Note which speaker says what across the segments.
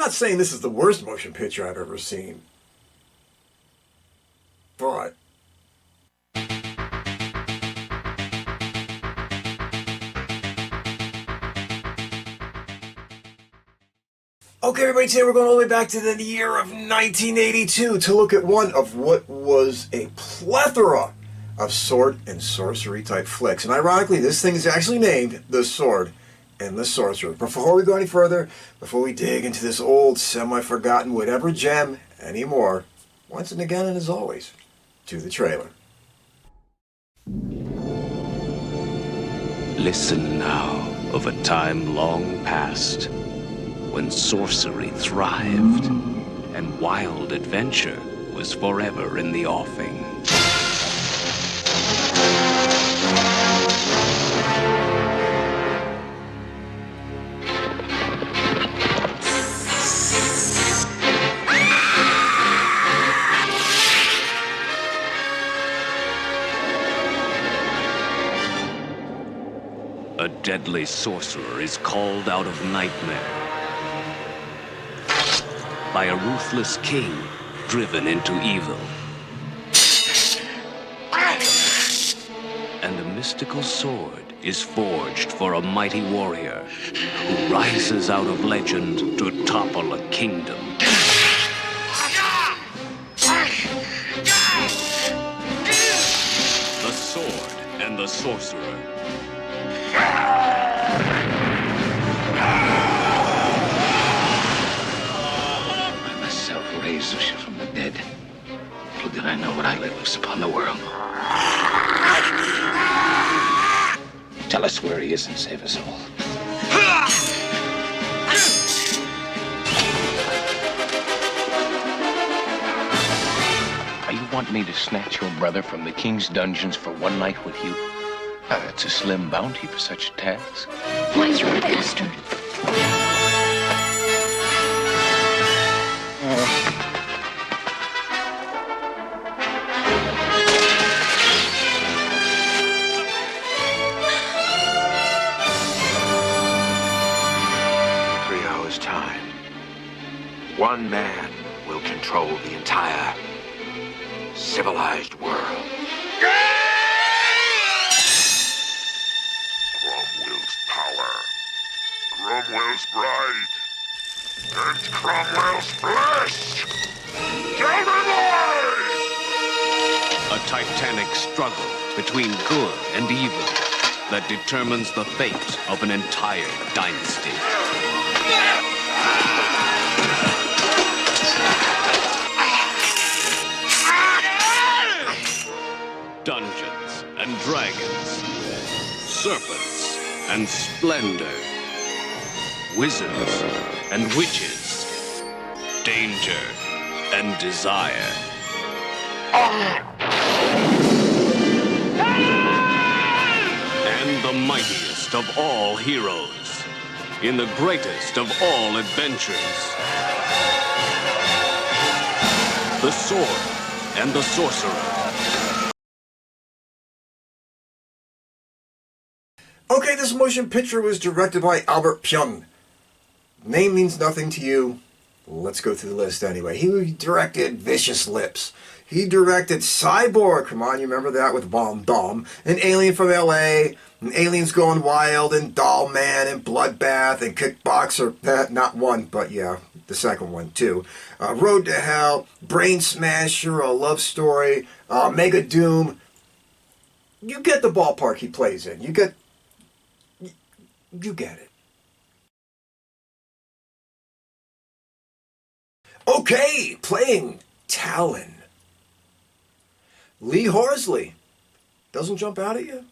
Speaker 1: not saying this is the worst motion picture I've ever seen, but okay, everybody, today we're going all the way back to the year of 1982 to look at one of what was a plethora of sword and sorcery type flicks. And ironically, this thing is actually named The Sword and the Sorcerer. But before we go any further, before we dig into this old, semi-forgotten, whatever gem anymore, once and again, and as always, to the trailer.
Speaker 2: Listen now of a time long past, when sorcery thrived and wild adventure was forever in the offing. A deadly sorcerer is called out of nightmare by a ruthless king driven into evil. And a mystical sword is forged for a mighty warrior who rises out of legend to topple a kingdom. The Sword and the Sorcerer.
Speaker 3: I myself raised Xusia from the dead. Little did I know what I let loose upon the world. Tell us where he is and save us all. You want me to snatch your brother from the king's dungeons for one night with you? That's a slim bounty for such a task.
Speaker 4: Why, you bastard.
Speaker 3: 3 hours' time. One man will control the entire civilized world.
Speaker 5: Cromwell's power, Cromwell's bride, and Cromwell's flesh! Tell me why!
Speaker 2: A titanic struggle between good and evil that determines the fate of an entire dynasty. Dungeons and dragons, serpents and splendor, wizards and witches, danger and desire. And the mightiest of all heroes, in the greatest of all adventures. The Sword and the Sorcerer.
Speaker 1: Okay, this motion picture was directed by Albert Pyun. Name means nothing to you. Let's go through the list anyway. He directed Vicious Lips. He directed Cyborg. Come on, you remember that with Bomb Dom. And Alien from L.A. And Aliens Going Wild. And Doll Man. And Bloodbath. And Kickboxer. Not one, but yeah, the second one too. Road to Hell. Brain Smasher. A Love Story. Mega Doom. You get the ballpark he plays in. You get it. Okay, playing Talon. Lee Horsley. Doesn't jump out at you?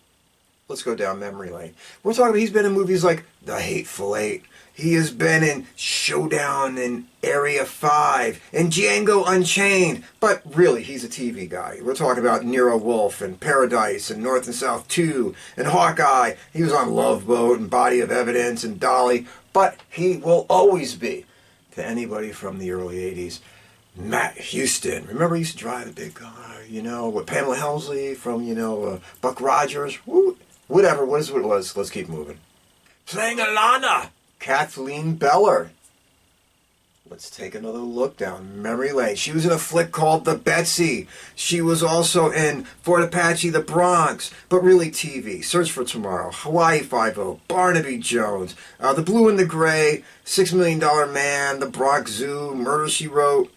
Speaker 1: Let's go down memory lane. We're talking about he's been in movies like The Hateful Eight. He has been in Showdown in Area 5 and Django Unchained. But really, he's a TV guy. We're talking about Nero Wolfe and Paradise and North and South 2 and Hawkeye. He was on Love Boat and Body of Evidence and Dolly. But he will always be, to anybody from the early 80s, Matt Houston. Remember he used to drive a big car, with Pamela Helmsley from, Buck Rogers. Whatever, what it was. Let's keep moving. Playing Alana, Kathleen Beller. Let's take another look down memory lane. She was in a flick called The Betsy. She was also in Fort Apache, The Bronx, but really TV. Search for Tomorrow, Hawaii Five-0, Barnaby Jones, The Blue and the Gray, $6 Million Man, The Bronx Zoo, Murder, She Wrote.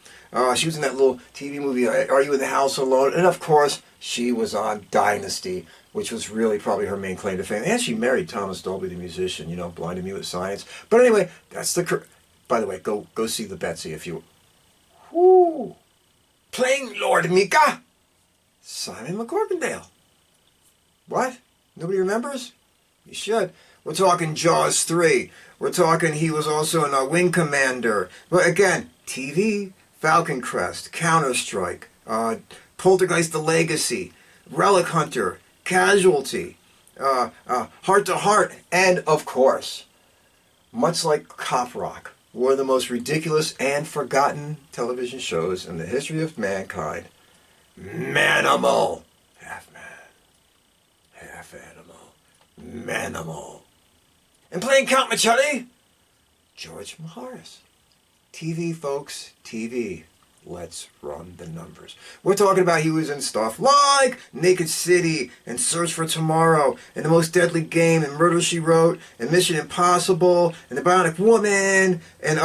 Speaker 1: She was in that little TV movie, Are You in the House Alone? And of course, she was on Dynasty, which was really probably her main claim to fame. And she married Thomas Dolby, the musician, blinded me with science. But anyway, that's the... By the way, go see The Betsy if you... Whoo! Playing Lord Mikah, Simon MacCorkindale. What? Nobody remembers? You should. We're talking Jaws 3. We're talking he was also in Wing Commander. But again, TV, Falcon Crest, Counter-Strike, Poltergeist the Legacy, Relic Hunter, Casualty, Heart to Heart, and of course, much like Cop Rock, one of the most ridiculous and forgotten television shows in the history of mankind, Manimal. Half man, half animal, Manimal. And playing Count Machelli, George Maharis. TV, folks, TV. Let's run the numbers. We're talking about he was in stuff like Naked City and Search for Tomorrow and The Most Deadly Game and Murder, She Wrote and Mission Impossible and The Bionic Woman and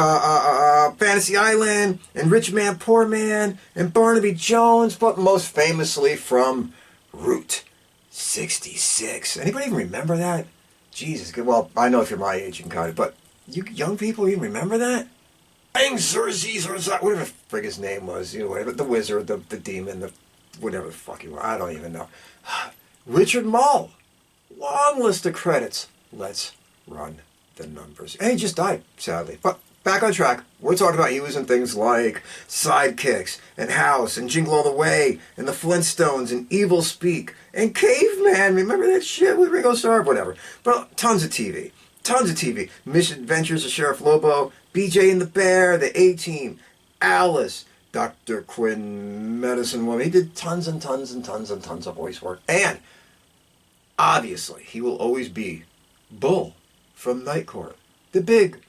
Speaker 1: Fantasy Island and Rich Man, Poor Man and Barnaby Jones, but most famously from Route 66. Anybody even remember that? Jesus, well, I know if you're my age you can kind of, but you young people even remember that? Xerxes or whatever the frig his name was, whatever, the wizard, the demon, the whatever the fuck he was, I don't even know. Richard Moll. Long list of credits. Let's run the numbers. And he just died, sadly. But back on track. We're talking about he was in things like Sidekicks and House and Jingle All the Way and the Flintstones and Evil Speak and Caveman. Remember that shit with Ringo Starr? Whatever. But tons of TV. Tons of TV. Mission Adventures of Sheriff Lobo, BJ and the Bear, The A-Team, Alice, Dr. Quinn, Medicine Woman. He did tons and tons and tons and tons of voice work. And, obviously, he will always be Bull from Night Court. The big,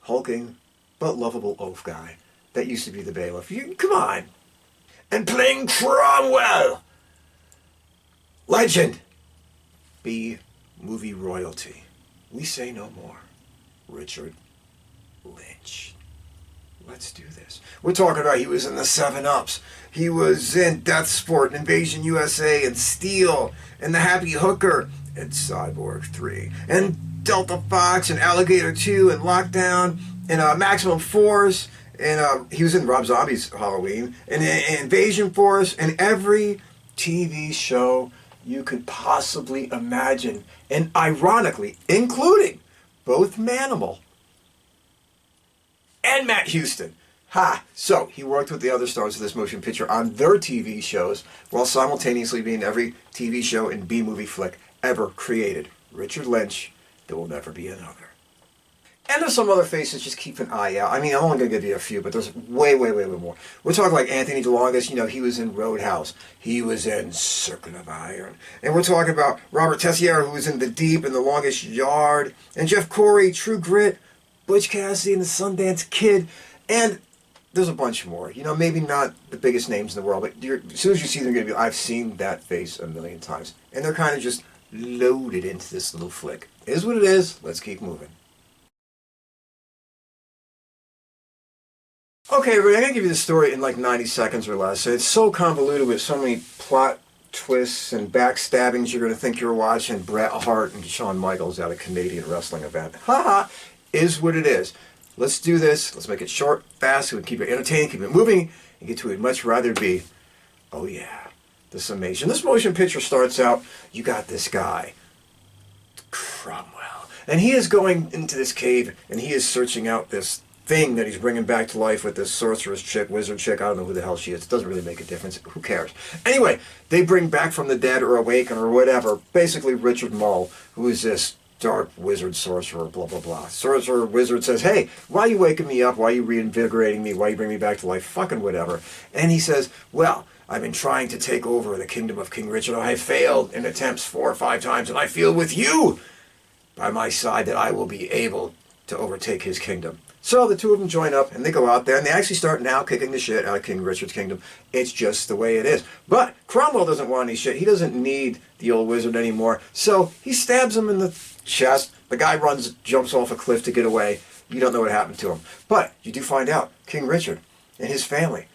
Speaker 1: hulking, but lovable oaf guy that used to be the bailiff. Come on. And playing Cromwell. Legend. B movie royalty. We say no more. Richard Lynch. Let's do this. We're talking about he was in the 7-Ups. He was in Death Sport, Invasion USA, and Steel, and The Happy Hooker, and Cyborg 3, and Delta Fox, and Alligator 2, and Lockdown, and Maximum Force, and he was in Rob Zombie's Halloween, and Invasion Force, and every TV show you could possibly imagine, and ironically, including both Manimal and Matt Houston. Ha! So, he worked with the other stars of this motion picture on their TV shows, while simultaneously being every TV show and B-movie flick ever created. Richard Lynch, there will never be another. And there's some other faces, just keep an eye out. I mean, I'm only going to give you a few, but there's way more. We're talking like Anthony DeLongis, he was in Roadhouse. He was in Circuit of Iron. And we're talking about Robert Tessier, who was in The Deep and The Longest Yard. And Jeff Corey, True Grit, Butch Cassidy and the Sundance Kid. And there's a bunch more. Maybe not the biggest names in the world, but as soon as you see them, you're going to be, I've seen that face a million times. And they're kind of just loaded into this little flick. It is what it is. Let's keep moving. Okay, everybody, I'm going to give you the story in like 90 seconds or less. It's so convoluted with so many plot twists and backstabbings, you're going to think you're watching Bret Hart and Shawn Michaels at a Canadian wrestling event. Haha, is what it is. Let's do this. Let's make it short, fast, so we can keep it entertaining, keep it moving, and get to it. Much rather be, oh yeah, the summation. This motion picture starts out, you got this guy, Cromwell, and he is going into this cave, and he is searching out this thing that he's bringing back to life with this sorceress chick, wizard chick. I don't know who the hell she is. It doesn't really make a difference. Who cares? Anyway, they bring back from the dead or awaken or whatever, basically Richard Moll, who is this dark wizard sorcerer, blah, blah, blah. Sorcerer wizard says, hey, why are you waking me up? Why are you reinvigorating me? Why are you bringing me back to life? Fucking whatever. And he says, well, I've been trying to take over the kingdom of King Richard. I have failed in attempts 4 or 5 times, and I feel with you by my side that I will be able to overtake his kingdom. So the two of them join up, and they go out there, and they actually start now kicking the shit out of King Richard's kingdom. It's just the way it is. But Cromwell doesn't want any shit. He doesn't need the old wizard anymore. So he stabs him in the chest. The guy jumps off a cliff to get away. You don't know what happened to him. But you do find out King Richard and his family.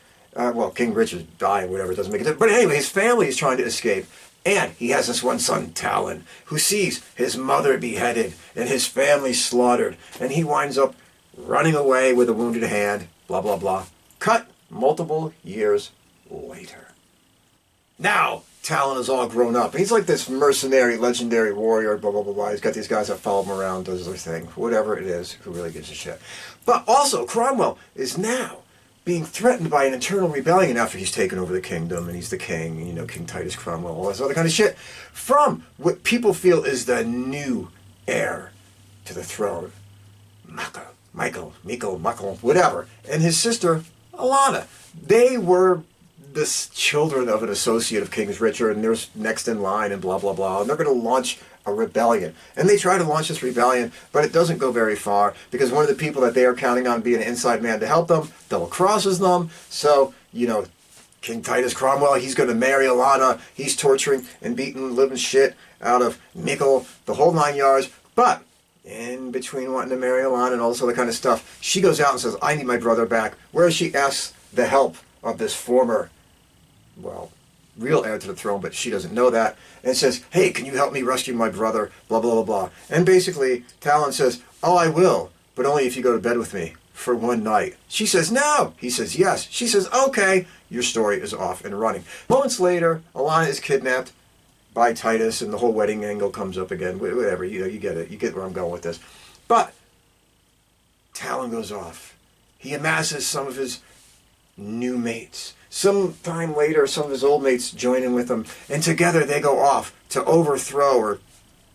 Speaker 1: King Richard died, whatever, it doesn't make a difference. But anyway, his family is trying to escape. And he has this one son, Talon, who sees his mother beheaded and his family slaughtered. And he winds up running away with a wounded hand, blah, blah, blah. Cut multiple years later. Now, Talon is all grown up. He's like this mercenary, legendary warrior, blah, blah, blah, blah. He's got these guys that follow him around, does their thing. Whatever it is, who really gives a shit. But also, Cromwell is now being threatened by an internal rebellion after he's taken over the kingdom and he's the king, you know, King Titus, Cromwell, all this other kind of shit, from what people feel is the new heir to the throne. Michael, whatever. And his sister, Alana. They were the children of an associate of King Richard, and they're next in line, and blah, blah, blah. And they're going to launch a rebellion. And they try to launch this rebellion, but it doesn't go very far, because one of the people that they are counting on being an inside man to help them double crosses them. So, you know, King Titus Cromwell, he's going to marry Alana. He's torturing and beating living shit out of Mikkel, the whole 9 yards. But in between wanting to marry Alana and all this other kind of stuff, she goes out and says, I need my brother back. Whereas she asks the help of this former, real heir to the throne, but she doesn't know that, and says, hey, can you help me rescue my brother, blah, blah, blah, blah. And basically, Talon says, oh, I will, but only if you go to bed with me for one night. She says, no. He says, yes. She says, okay. Your story is off and running. Moments later, Alana is kidnapped by Titus, and the whole wedding angle comes up again. Whatever, you get it. You get where I'm going with this. But Talon goes off. He amasses some of his new mates. Some time later, some of his old mates join in with him, and together they go off to overthrow, or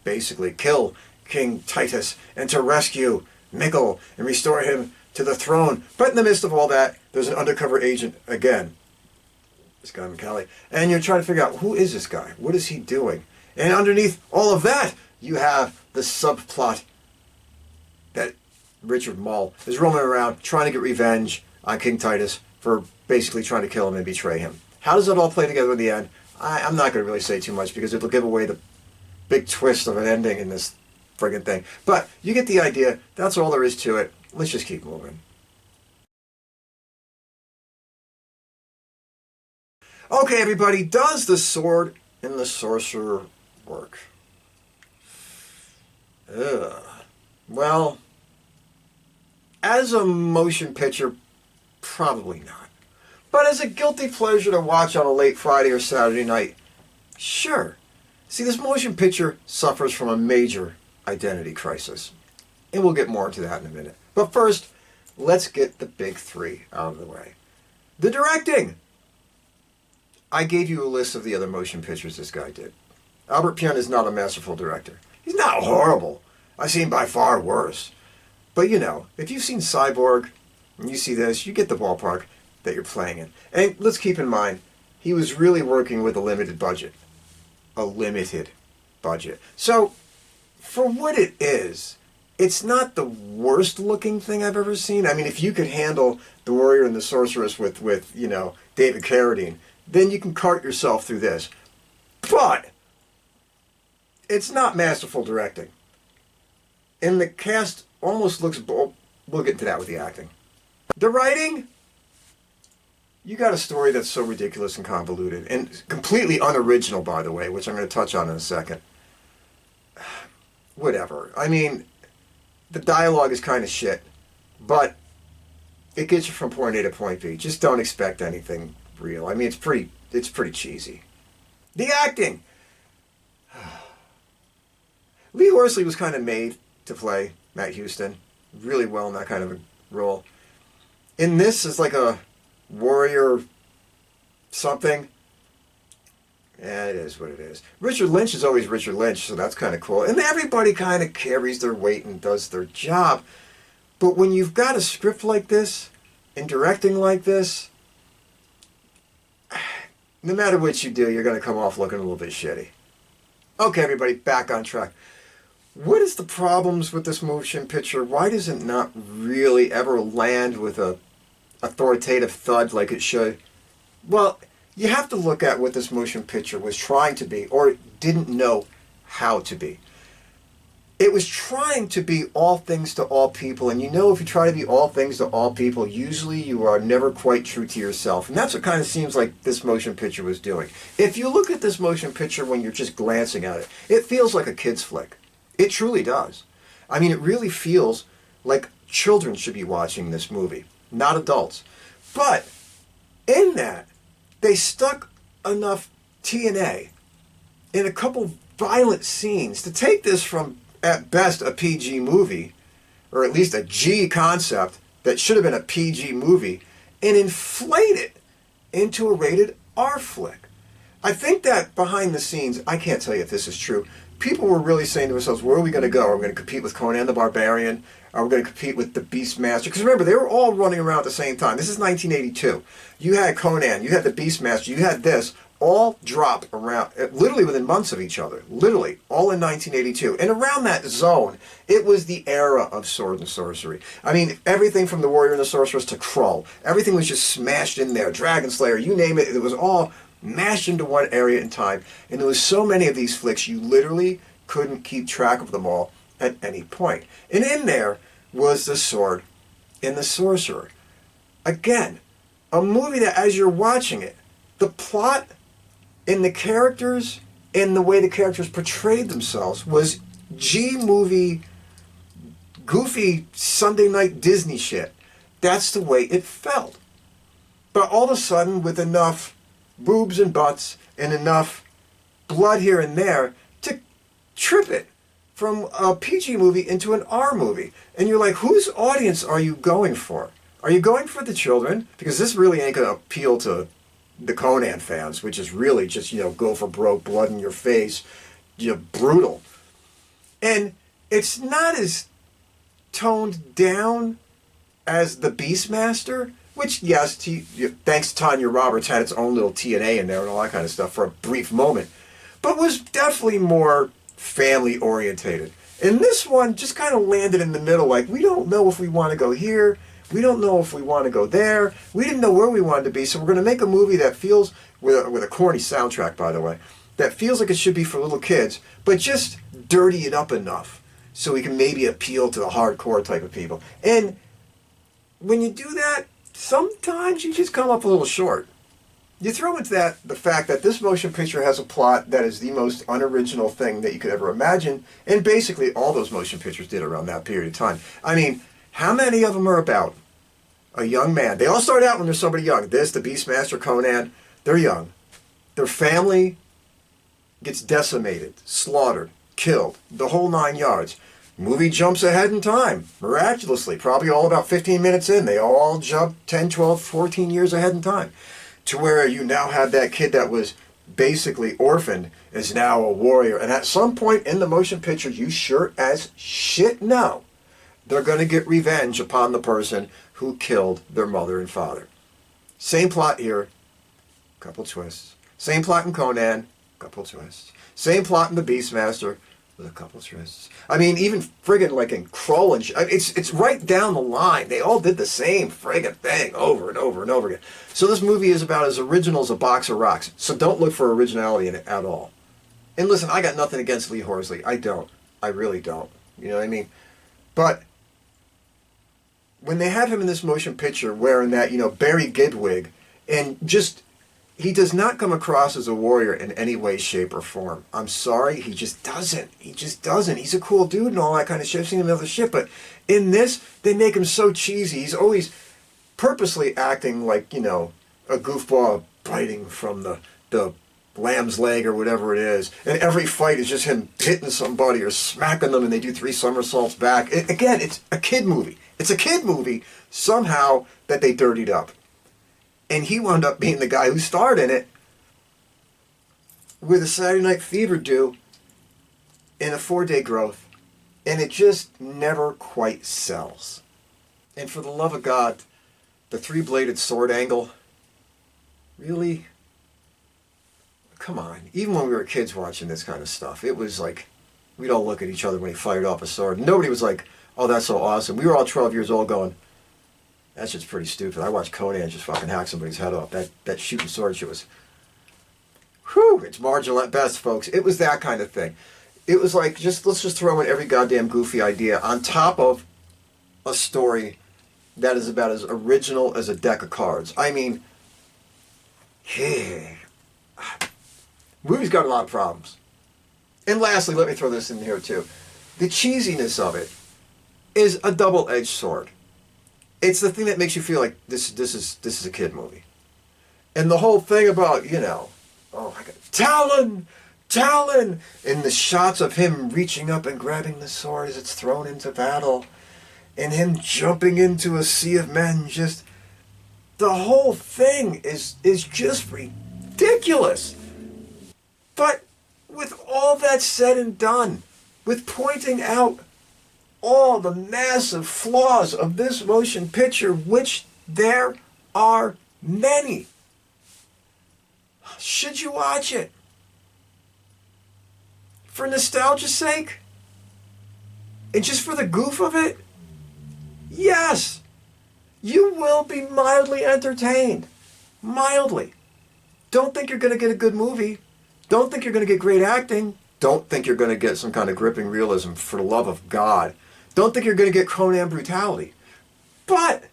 Speaker 1: basically kill, King Titus, and to rescue Mikkel and restore him to the throne. But in the midst of all that, there's an undercover agent again, this guy Machelli, and you're trying to figure out, who is this guy? What is he doing? And underneath all of that, you have the subplot that Richard Moll is roaming around trying to get revenge on King Titus for basically trying to kill him and betray him. How does it all play together in the end? I'm not going to really say too much, because it'll give away the big twist of an ending in this friggin' thing. But you get the idea. That's all there is to it. Let's just keep moving. Okay, everybody, does the sword in the sorcerer work? Well, as a motion picture, probably not. But as a guilty pleasure to watch on a late Friday or Saturday night, sure. See, this motion picture suffers from a major identity crisis. And we'll get more into that in a minute. But first, let's get the big three out of the way. The directing! I gave you a list of the other motion pictures this guy did. Albert Pyun is not a masterful director. He's not horrible. I've seen by far worse. But you know, if you've seen Cyborg, and you see this, you get the ballpark that you're playing in. And let's keep in mind, he was really working with a limited budget. A limited budget. So, for what it is, it's not the worst looking thing I've ever seen. I mean, if you could handle The Warrior and the Sorceress with you know, David Carradine, then you can cart yourself through this. But it's not masterful directing. And the cast almost looks... We'll get into that with the acting. The writing? You got a story that's so ridiculous and convoluted, and completely unoriginal, by the way, which I'm going to touch on in a second. Whatever. I mean, the dialogue is kind of shit, but it gets you from point A to point B. Just don't expect anything real. I mean, it's pretty cheesy. The acting! Lee Horsley was kind of made to play Matt Houston really well in that kind of a role. In this, it's like a warrior something. Yeah, it is what it is. Richard Lynch is always Richard Lynch, so that's kind of cool. And everybody kind of carries their weight and does their job. But when you've got a script like this, and directing like this, no matter what you do, you're going to come off looking a little bit shitty. Okay, everybody, back on track. what is the problems with this motion picture? Why does it not really ever land with a authoritative thud like it should? Well, you have to look at what this motion picture was trying to be, or didn't know how to be. It was trying to be all things to all people, and you know if you try to be all things to all people, usually you are never quite true to yourself. And that's what kind of seems like this motion picture was doing. If you look at this motion picture when you're just glancing at it, it feels like a kid's flick. It truly does. I mean, it really feels like children should be watching this movie, not adults. But in that, they stuck enough TNA in a couple violent scenes to take this from, at best, a PG movie, or at least a G concept that should have been a PG movie, and inflate it into a rated R flick. I think that behind the scenes, I can't tell you if this is true, people were really saying to themselves, where are we going to go? Are we going to compete with Conan the Barbarian? Are we going to compete with the Beastmaster? Because remember, they were all running around at the same time. This is 1982. You had Conan, you had the Beastmaster, you had this, all drop around, literally within months of each other. Literally, all in 1982. And around that zone, it was the era of sword and sorcery. I mean, everything from the Warrior and the Sorceress to Krull, everything was just smashed in there. Dragon Slayer, you name it, it was all mashed into one area in time. And there was so many of these flicks, you literally couldn't keep track of them all at any point. And in there was the sword and the sorcerer. Again, a movie that as you're watching it, the plot and the characters and the way the characters portrayed themselves was G-movie, goofy Sunday night Disney shit. That's the way it felt. But all of a sudden, with enough boobs and butts and enough blood here and there to trip it from a PG movie into an R movie. And you're like, whose audience are you going for? Are you going for the children? Because this really ain't going to appeal to the Conan fans, which is really just, go for broke, blood in your face, brutal. And it's not as toned down as the Beastmaster, which, yes, thanks to Tanya Roberts, had its own little TNA in there and all that kind of stuff for a brief moment, but was definitely more family-orientated. And this one just kind of landed in the middle, like, we don't know if we want to go here, we don't know if we want to go there, we didn't know where we wanted to be, so we're going to make a movie that feels, with a corny soundtrack, by the way, that feels like it should be for little kids, but just dirty it up enough so we can maybe appeal to the hardcore type of people. And when you do that, sometimes you just come up a little short. You throw into that the fact that this motion picture has a plot that is the most unoriginal thing that you could ever imagine, and basically all those motion pictures did around that period of time. I mean, how many of them are about a young man? They all start out when they're somebody young. This, the Beastmaster, Conan, they're young. Their family gets decimated, slaughtered, killed, the whole 9 yards. Movie jumps ahead in time, miraculously, probably all about 15 minutes in. They all jump 10, 12, 14 years ahead in time. To where you now have that kid that was basically orphaned is now a warrior. And at some point in the motion picture, you sure as shit know they're going to get revenge upon the person who killed their mother and father. Same plot here, couple twists. Same plot in Conan, couple twists. Same plot in The Beastmaster, with a couple twists. I mean, even friggin' like in Krull and it's right down the line. They all did the same friggin' thing over and over and over again. So this movie is about as original as a box of rocks. So don't look for originality in it at all. And listen, I got nothing against Lee Horsley. I don't. I really don't. You know what I mean? But when they have him in this motion picture wearing that, Barry Gibb wig, and just, he does not come across as a warrior in any way, shape, or form. I'm sorry, he just doesn't. He just doesn't. He's a cool dude and all that kind of shit. I've seen him in other shit, but in this, they make him so cheesy. He's always purposely acting like, a goofball biting from the lamb's leg or whatever it is. And every fight is just him hitting somebody or smacking them and they do 3 somersaults back. Again, it's a kid movie. It's a kid movie somehow that they dirtied up. And he wound up being the guy who starred in it with a Saturday Night Fever due in a 4-day growth. And it just never quite sells. And for the love of God, the 3-bladed sword angle, really? Come on. Even when we were kids watching this kind of stuff, it was like, we'd all look at each other when he fired off a sword. Nobody was like, oh, that's so awesome. We were all 12 years old going, that shit's pretty stupid. I watched Conan just fucking hack somebody's head off. That shooting sword shit was, whew, it's marginal at best, folks. It was that kind of thing. It was like, let's just throw in every goddamn goofy idea on top of a story that is about as original as a deck of cards. I mean, movie's got a lot of problems. And lastly, let me throw this in here too. The cheesiness of it is a double-edged sword. It's the thing that makes you feel like this is a kid movie. And the whole thing about, oh my God, Talon! And the shots of him reaching up and grabbing the sword as it's thrown into battle. And him jumping into a sea of men, just... The whole thing is just ridiculous. But with all that said and done, with pointing out all the massive flaws of this motion picture, which there are many, should you watch it? For nostalgia's sake? And just for the goof of it? Yes! You will be mildly entertained. Mildly. Don't think you're going to get a good movie. Don't think you're going to get great acting. Don't think you're going to get some kind of gripping realism, for the love of God. Don't think you're going to get Conan brutality. But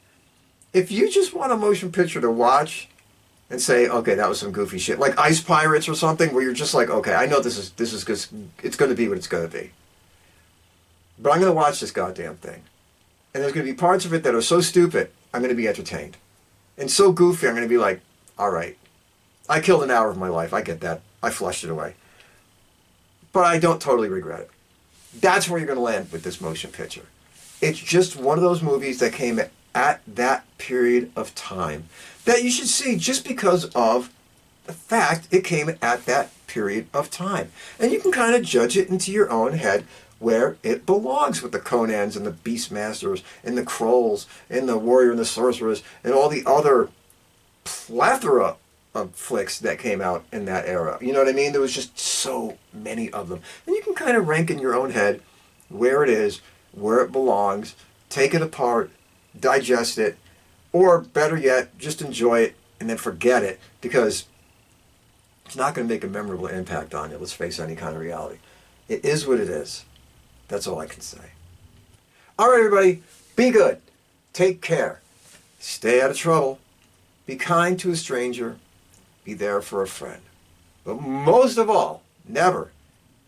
Speaker 1: if you just want a motion picture to watch and say, okay, that was some goofy shit, like Ice Pirates or something, where you're just like, okay, I know this is it's going to be what it's going to be. But I'm going to watch this goddamn thing. And there's going to be parts of it that are so stupid, I'm going to be entertained. And so goofy, I'm going to be like, all right, I killed an hour of my life. I get that. I flushed it away. But I don't totally regret it. That's where you're going to land with this motion picture. It's just one of those movies that came at that period of time that you should see just because of the fact it came at that period of time. And you can kind of judge it into your own head where it belongs, with the Conans and the Beastmasters and the Krolls and the Warrior and the Sorcerers and all the other plethora of flicks that came out in that era. You know what I mean? There was just so many of them. And you can kind of rank in your own head where it is, where it belongs, take it apart, digest it, or better yet, just enjoy it and then forget it, because it's not going to make a memorable impact on you. Let's face any kind of reality. It is what it is. That's all I can say. All right, everybody, be good. Take care. Stay out of trouble. Be kind to a stranger. Be there for a friend. But most of all, never,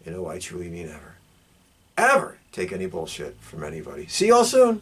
Speaker 1: I truly mean ever, ever take any bullshit from anybody. See y'all soon.